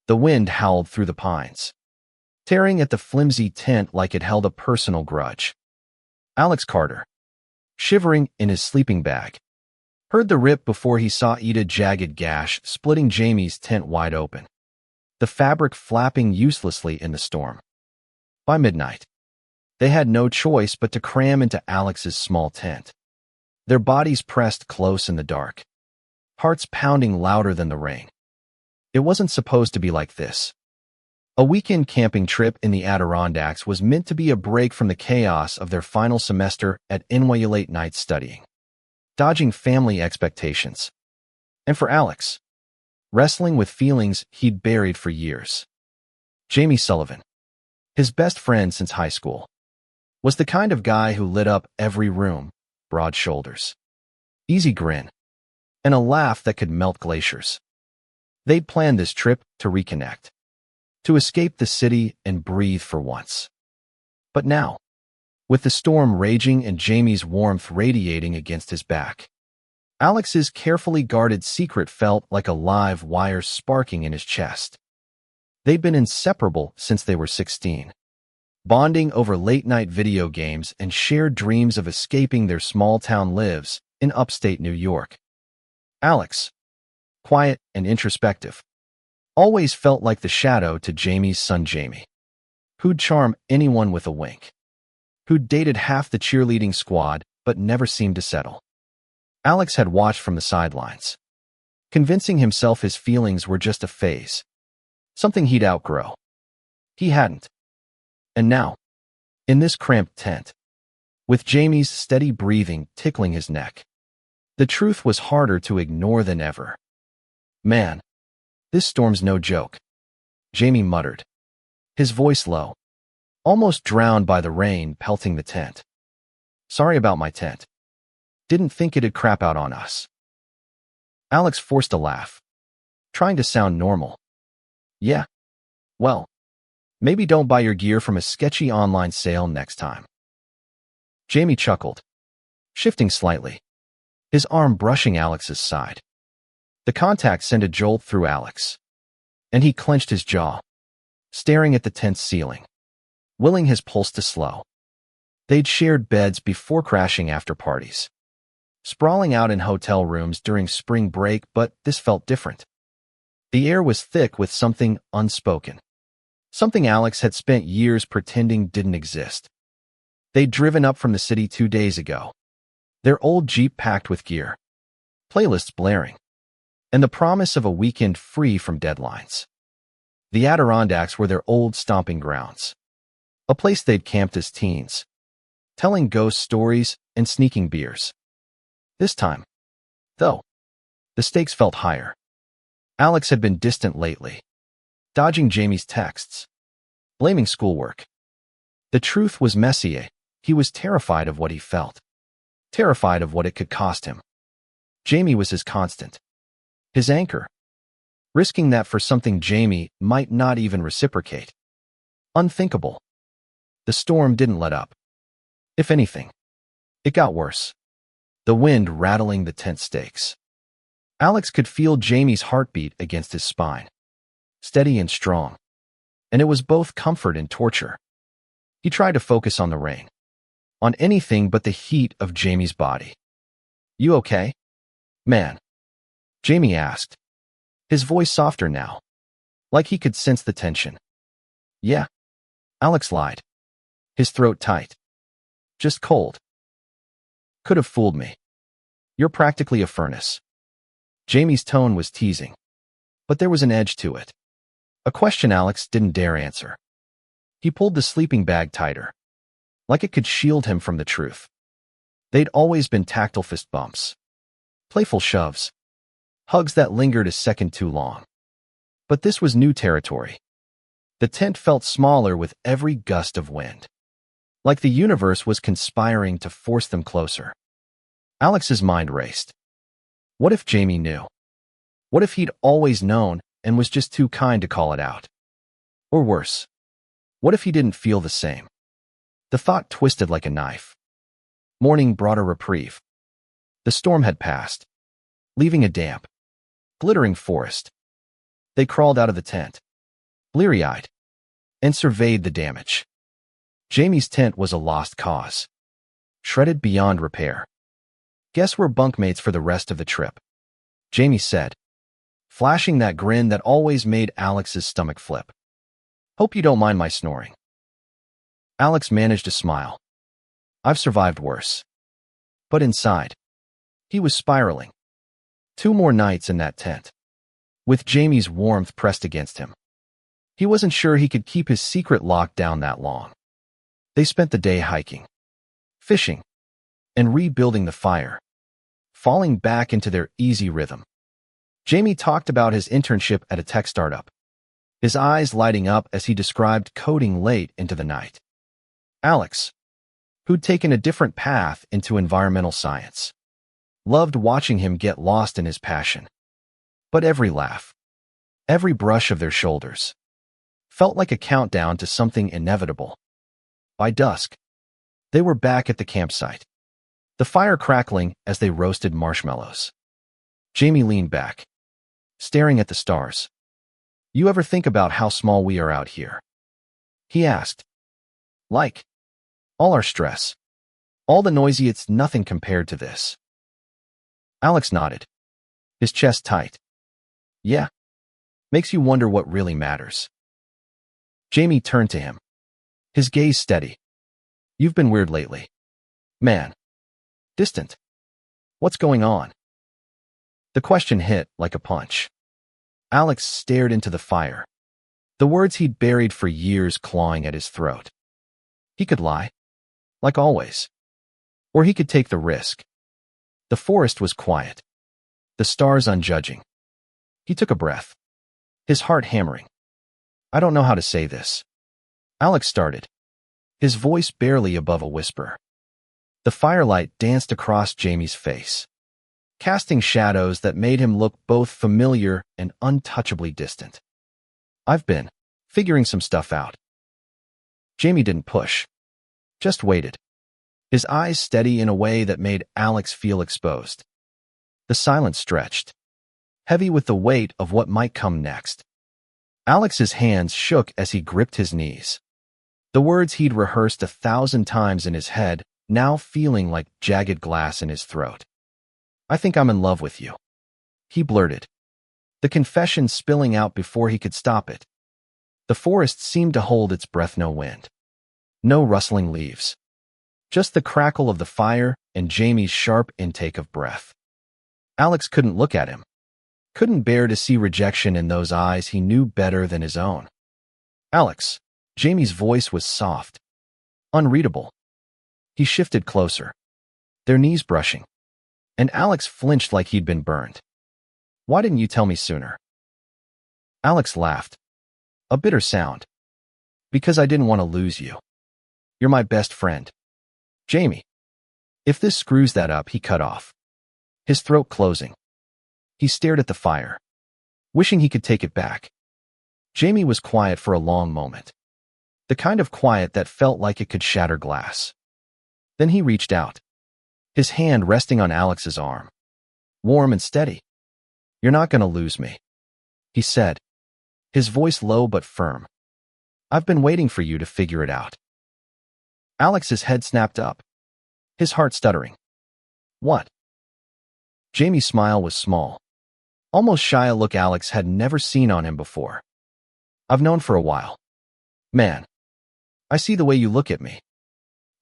The wind howled through the pines, tearing at the flimsy tent like it held a personal grudge. Alex Carter, shivering in his sleeping bag, heard the rip before he saw a jagged gash splitting Jamie's tent wide open, the fabric flapping uselessly in the storm. By midnight, they had no choice but to cram into Alex's small tent, their bodies pressed close in the dark, hearts pounding louder than the rain. It wasn't supposed to be like this. A weekend camping trip in the Adirondacks was meant to be a break from the chaos of their final semester at NYU late night studying, dodging family expectations. And for Alex, wrestling with feelings he'd buried for years. Jamie Sullivan, his best friend since high school, was the kind of guy who lit up every room, broad shoulders, easy grin, and a laugh that could melt glaciers. They'd planned this trip to reconnect, to escape the city and breathe for once. But now, with the storm raging and Jamie's warmth radiating against his back, Alex's carefully guarded secret felt like a live wire sparking in his chest. They'd been inseparable since they were 16, bonding over late-night video games and shared dreams of escaping their small-town lives in upstate New York. Alex, quiet and introspective, always felt like the shadow to Jamie's son Jamie, who'd charm anyone with a wink, who'd dated half the cheerleading squad but never seemed to settle. Alex had watched from the sidelines, convincing himself his feelings were just a phase, something he'd outgrow. He hadn't. And now, in this cramped tent, with Jamie's steady breathing tickling his neck, the truth was harder to ignore than ever. "Man, this storm's no joke," Jamie muttered, his voice low, almost drowned by the rain pelting the tent. "Sorry about my tent. Didn't think it'd crap out on us." Alex forced a laugh, trying to sound normal. "Yeah, well, maybe don't buy your gear from a sketchy online sale next time." Jamie chuckled, shifting slightly, his arm brushing Alex's side. The contact sent a jolt through Alex, and he clenched his jaw, staring at the tent's ceiling, willing his pulse to slow. They'd shared beds before crashing after parties, sprawling out in hotel rooms during spring break, but this felt different. The air was thick with something unspoken, something Alex had spent years pretending didn't exist. They'd driven up from the city 2 days ago, their old Jeep packed with gear, playlists blaring, and the promise of a weekend free from deadlines. The Adirondacks were their old stomping grounds, a place they'd camped as teens, telling ghost stories and sneaking beers. This time, though, the stakes felt higher. Alex had been distant lately, dodging Jamie's texts, blaming schoolwork. The truth was messy. He was terrified of what he felt, terrified of what it could cost him. Jamie was his constant, his anchor, risking that for something Jamie might not even reciprocate. Unthinkable. The storm didn't let up. If anything, it got worse, the wind rattling the tent stakes. Alex could feel Jamie's heartbeat against his spine, steady and strong, and it was both comfort and torture. He tried to focus on the rain, on anything but the heat of Jamie's body. "You okay, man?" Jamie asked, his voice softer now, like he could sense the tension. "Yeah," Alex lied, his throat tight. "Just cold." "Could have fooled me. You're practically a furnace." Jamie's tone was teasing, but there was an edge to it, a question Alex didn't dare answer. He pulled the sleeping bag tighter, like it could shield him from the truth. They'd always been tactile fist bumps, playful shoves, hugs that lingered a second too long. But this was new territory. The tent felt smaller with every gust of wind, like the universe was conspiring to force them closer. Alex's mind raced. What if Jamie knew? What if he'd always known and was just too kind to call it out? Or worse, what if he didn't feel the same? The thought twisted like a knife. Morning brought a reprieve. The storm had passed, leaving a damp, glittering forest. They crawled out of the tent, bleary-eyed, and surveyed the damage. Jamie's tent was a lost cause, shredded beyond repair. "Guess we're bunkmates for the rest of the trip," Jamie said, flashing that grin that always made Alex's stomach flip. "Hope you don't mind my snoring." Alex managed a smile. "I've survived worse." But inside, he was spiraling. 2 more nights in that tent, with Jamie's warmth pressed against him. He wasn't sure he could keep his secret locked down that long. They spent the day hiking, fishing, and rebuilding the fire, falling back into their easy rhythm. Jamie talked about his internship at a tech startup, his eyes lighting up as he described coding late into the night. Alex, who'd taken a different path into environmental science, loved watching him get lost in his passion. But every laugh, every brush of their shoulders, felt like a countdown to something inevitable. By dusk, they were back at the campsite, the fire crackling as they roasted marshmallows. Jamie leaned back, staring at the stars. "You ever think about how small we are out here?" he asked. "Like, all our stress, all the noisy, it's nothing compared to this." Alex nodded, his chest tight. "Yeah, makes you wonder what really matters." Jamie turned to him, his gaze steady. "You've been weird lately, man. Distant. What's going on?" The question hit like a punch. Alex stared into the fire, the words he'd buried for years clawing at his throat. He could lie, like always, or he could take the risk. The forest was quiet, the stars unjudging. He took a breath, his heart hammering. "I don't know how to say this," Alex started, his voice barely above a whisper. The firelight danced across Jamie's face, casting shadows that made him look both familiar and untouchably distant. "I've been figuring some stuff out." Jamie didn't push, just waited, his eyes steady in a way that made Alex feel exposed. The silence stretched, heavy with the weight of what might come next. Alex's hands shook as he gripped his knees, the words he'd rehearsed 1,000 times in his head now feeling like jagged glass in his throat. "I think I'm in love with you," he blurted, the confession spilling out before he could stop it. The forest seemed to hold its breath. No wind, no rustling leaves, just the crackle of the fire and Jamie's sharp intake of breath. Alex couldn't look at him, couldn't bear to see rejection in those eyes he knew better than his own. "Alex," Jamie's voice was soft, unreadable. He shifted closer, their knees brushing, and Alex flinched like he'd been burned. "Why didn't you tell me sooner?" Alex laughed, a bitter sound. "Because I didn't want to lose you. You're my best friend." "Jamie." If this screws that up, he cut off, his throat closing. He stared at the fire, wishing he could take it back. Jamie was quiet for a long moment, the kind of quiet that felt like it could shatter glass. Then he reached out, his hand resting on Alex's arm, warm and steady. "You're not going to lose me," he said, his voice low but firm. "I've been waiting for you to figure it out." Alex's head snapped up, his heart stuttering. "What?" Jamie's smile was small, almost shy, a look Alex had never seen on him before. "I've known for a while. Man, I see the way you look at me.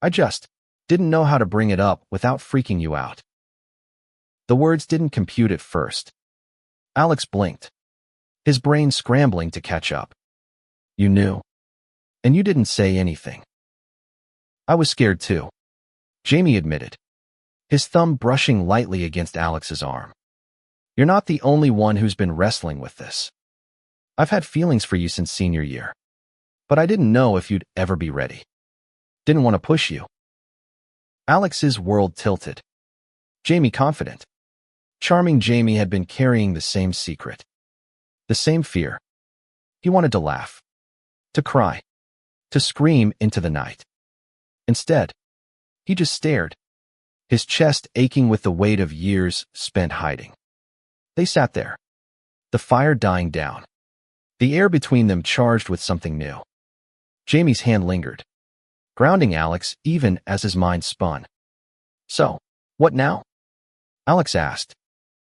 I just didn't know how to bring it up without freaking you out." The words didn't compute at first. Alex blinked, his brain scrambling to catch up. "You knew, and you didn't say anything." "I was scared too," Jamie admitted, his thumb brushing lightly against Alex's arm. "You're not the only one who's been wrestling with this. I've had feelings for you since senior year, but I didn't know if you'd ever be ready. Didn't want to push you." Alex's world tilted. Jamie confident. Charming Jamie had been carrying the same secret, the same fear. He wanted to laugh, to cry, to scream into the night. Instead, he just stared, his chest aching with the weight of years spent hiding. They sat there, the fire dying down, the air between them charged with something new. Jamie's hand lingered, grounding Alex even as his mind spun. "So, what now?" Alex asked,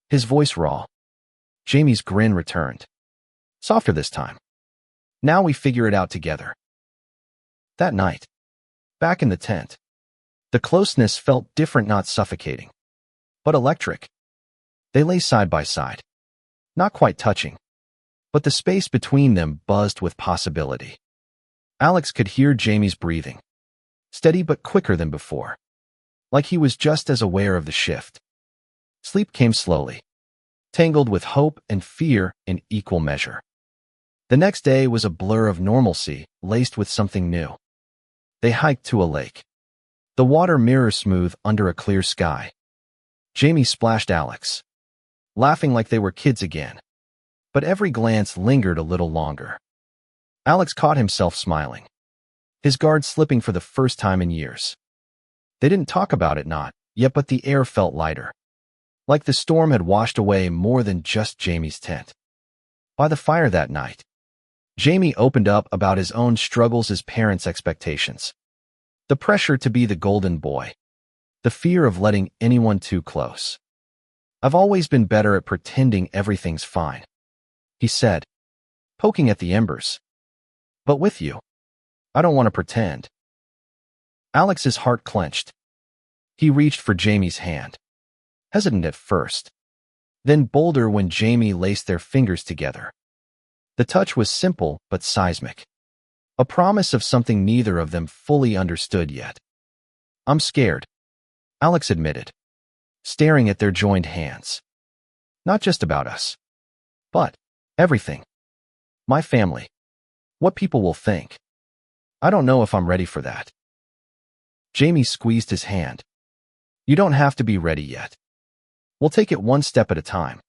his voice raw. Jamie's grin returned, softer this time. "Now we figure it out together." That night, back in the tent, the closeness felt different, not suffocating, but electric. They lay side by side, not quite touching, but the space between them buzzed with possibility. Alex could hear Jamie's breathing, steady but quicker than before, like he was just as aware of the shift. Sleep came slowly, tangled with hope and fear in equal measure. The next day was a blur of normalcy, laced with something new. They hiked to a lake, the water mirror-smooth under a clear sky. Jamie splashed Alex, laughing like they were kids again, but every glance lingered a little longer. Alex caught himself smiling, his guard slipping for the first time in years. They didn't talk about it not yet, but the air felt lighter, like the storm had washed away more than just Jamie's tent. By the fire that night, Jamie opened up about his own struggles, his parents' expectations, the pressure to be the golden boy, the fear of letting anyone too close. "I've always been better at pretending everything's fine," he said, poking at the embers. "But with you, I don't want to pretend." Alex's heart clenched. He reached for Jamie's hand, hesitant at first, then bolder when Jamie laced their fingers together. The touch was simple but seismic, a promise of something neither of them fully understood yet. "I'm scared," Alex admitted, staring at their joined hands. "Not just about us, but everything. My family. What people will think. I don't know if I'm ready for that." Jamie squeezed his hand. "You don't have to be ready yet. We'll take it one step at a time."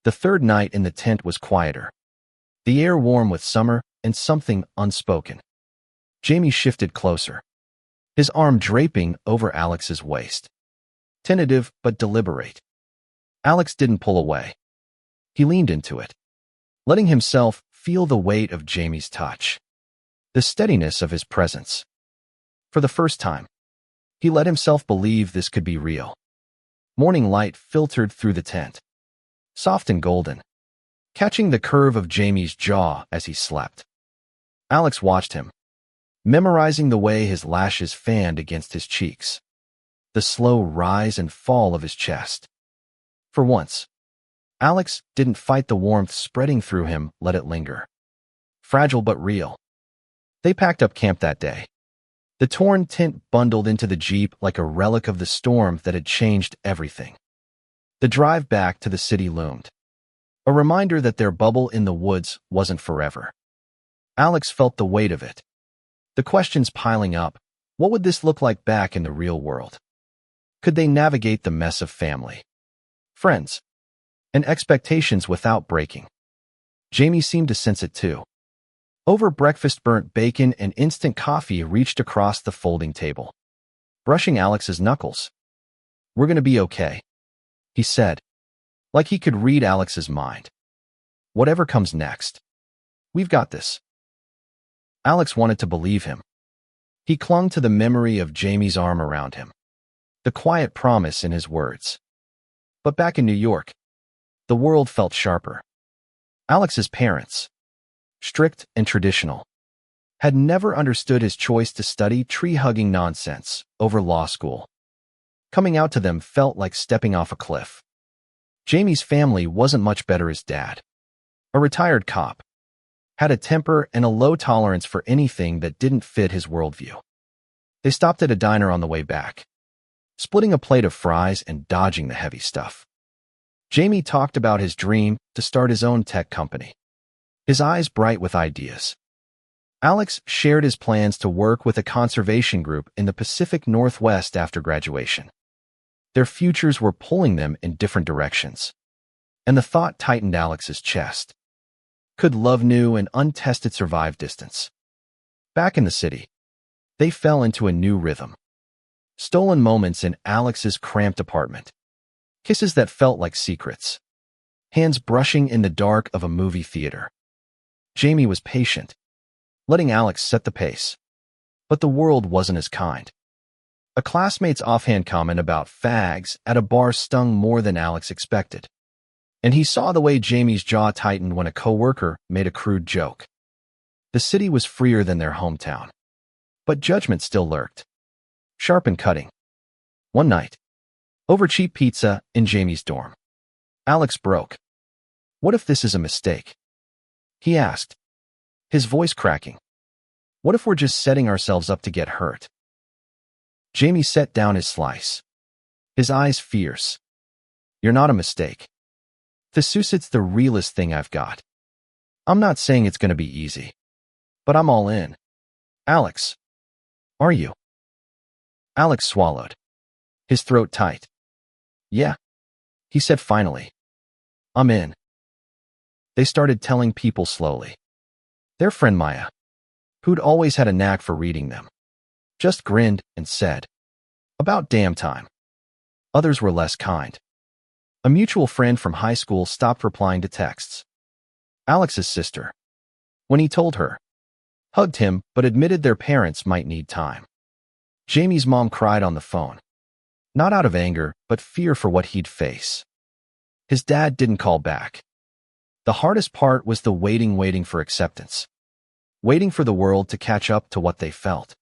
The third night in the tent was quieter, the air warm with summer and something unspoken. Jamie shifted closer, his arm draping over Alex's waist, tentative but deliberate. Alex didn't pull away. He leaned into it, letting himself feel the weight of Jamie's touch, the steadiness of his presence. For the first time, he let himself believe this could be real. Morning light filtered through the tent, soft and golden, catching the curve of Jamie's jaw as he slept. Alex watched him, memorizing the way his lashes fanned against his cheeks, the slow rise and fall of his chest. For once, Alex didn't fight the warmth spreading through him, let it linger. Fragile but real. They packed up camp that day, the torn tent bundled into the Jeep like a relic of the storm that had changed everything. The drive back to the city loomed, a reminder that their bubble in the woods wasn't forever. Alex felt the weight of it, the questions piling up. What would this look like back in the real world? Could they navigate the mess of family, friends, and expectations without breaking? Jamie seemed to sense it too. Over breakfast, burnt bacon and instant coffee reached across the folding table, brushing Alex's knuckles. "We're going to be okay," he said, like he could read Alex's mind. "Whatever comes next, we've got this." Alex wanted to believe him. He clung to the memory of Jamie's arm around him, the quiet promise in his words. But back in New York, the world felt sharper. Alex's parents, strict and traditional, had never understood his choice to study tree-hugging nonsense over law school. Coming out to them felt like stepping off a cliff. Jamie's family wasn't much better. His dad, a retired cop, had a temper and a low tolerance for anything that didn't fit his worldview. They stopped at a diner on the way back, splitting a plate of fries and dodging the heavy stuff. Jamie talked about his dream to start his own tech company, his eyes bright with ideas. Alex shared his plans to work with a conservation group in the Pacific Northwest after graduation. Their futures were pulling them in different directions, and the thought tightened Alex's chest. Could love new and untested survive distance? Back in the city, they fell into a new rhythm. Stolen moments in Alex's cramped apartment, kisses that felt like secrets, hands brushing in the dark of a movie theater. Jamie was patient, letting Alex set the pace. But the world wasn't as kind. A classmate's offhand comment about fags at a bar stung more than Alex expected. And he saw the way Jamie's jaw tightened when a coworker made a crude joke. The city was freer than their hometown. But judgment still lurked. Sharp and cutting. One night, over cheap pizza in Jamie's dorm, Alex broke. "What if this is a mistake?" he asked, his voice cracking. "What if we're just setting ourselves up to get hurt?" Jamie set down his slice, his eyes fierce. "You're not a mistake. It's the realest thing I've got. I'm not saying it's going to be easy, but I'm all in." "Alex, are you?" Alex swallowed, his throat tight. "Yeah," he said finally. "I'm in." They started telling people slowly. Their friend Maya, who'd always had a knack for reading them, just grinned and said, "About damn time." Others were less kind. A mutual friend from high school stopped replying to texts. Alex's sister, when he told her, hugged him but admitted their parents might need time. Jamie's mom cried on the phone, not out of anger, but fear for what he'd face. His dad didn't call back. The hardest part was the waiting for acceptance, waiting for the world to catch up to what they felt.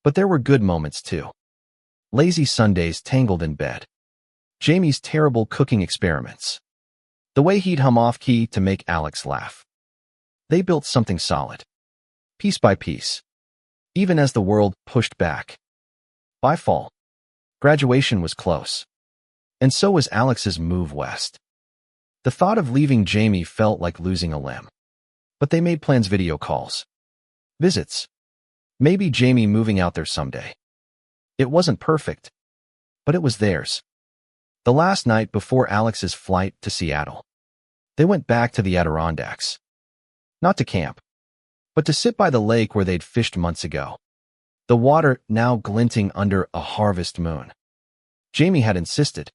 But there were good moments too. Lazy Sundays tangled in bed. Jamie's terrible cooking experiments. The way he'd hum off-key to make Alex laugh. They built something solid, piece by piece, even as the world pushed back. By fall, graduation was close, and so was Alex's move west. The thought of leaving Jamie felt like losing a limb. But they made plans, video calls, visits, maybe Jamie moving out there someday. It wasn't perfect, but it was theirs. The last night before Alex's flight to Seattle, they went back to the Adirondacks. Not to camp, but to sit by the lake where they'd fished months ago. The water now glinting under a harvest moon. Jamie had insisted,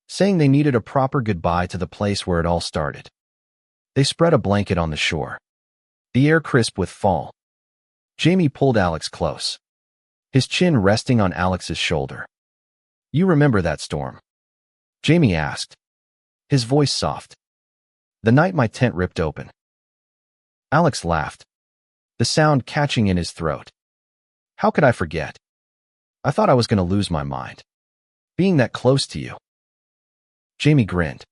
saying they needed a proper goodbye to the place where it all started. They spread a blanket on the shore, the air crisp with fall. Jamie pulled Alex close, his chin resting on Alex's shoulder. "You remember that storm?" Jamie asked, his voice soft. "The night my tent ripped open." Alex laughed, the sound catching in his throat. "How could I forget? I thought I was going to lose my mind, being that close to you." Jamie grinned,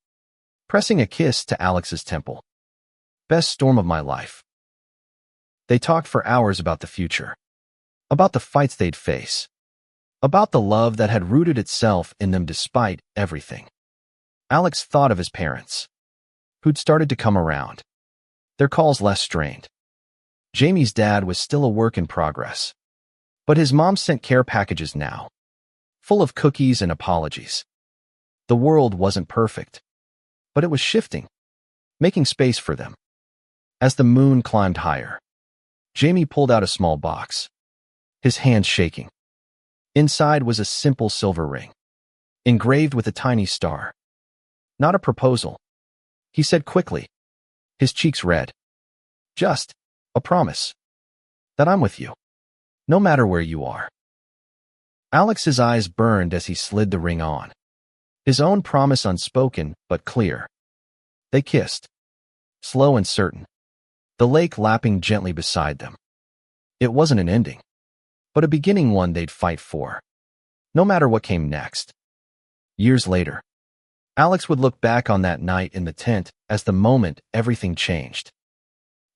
pressing a kiss to Alex's temple. "Best storm of my life." They talked for hours about the future, about the fights they'd face, about the love that had rooted itself in them despite everything. Alex thought of his parents, who'd started to come around, their calls less strained. Jamie's dad was still a work in progress, but his mom sent care packages now, full of cookies and apologies. The world wasn't perfect, but it was shifting, making space for them. As the moon climbed higher, Jamie pulled out a small box, his hands shaking. Inside was a simple silver ring, engraved with a tiny star. "Not a proposal," he said quickly, his cheeks red. "Just a promise that I'm with you, no matter where you are." Alex's eyes burned as he slid the ring on, his own promise unspoken but clear. They kissed, slow and certain, the lake lapping gently beside them. It wasn't an ending, but a beginning one they'd fight for, no matter what came next. Years later, Alex would look back on that night in the tent as the moment everything changed.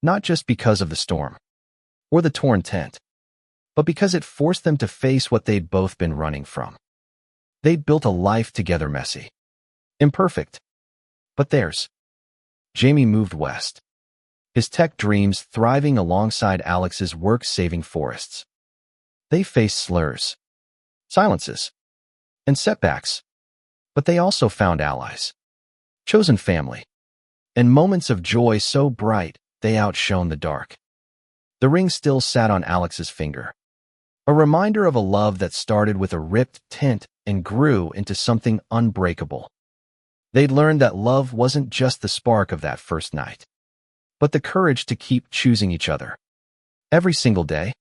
Not just because of the storm, or the torn tent, but because it forced them to face what they'd both been running from. They'd built a life together, messy, imperfect, but theirs. Jamie moved west, his tech dreams thriving alongside Alex's work-saving forests. They faced slurs, silences, and setbacks, but they also found allies, chosen family, and moments of joy so bright they outshone the dark. The ring still sat on Alex's finger, a reminder of a love that started with a ripped tent and grew into something unbreakable. They'd learned that love wasn't just the spark of that first night. but the courage to keep choosing each other. Every single day.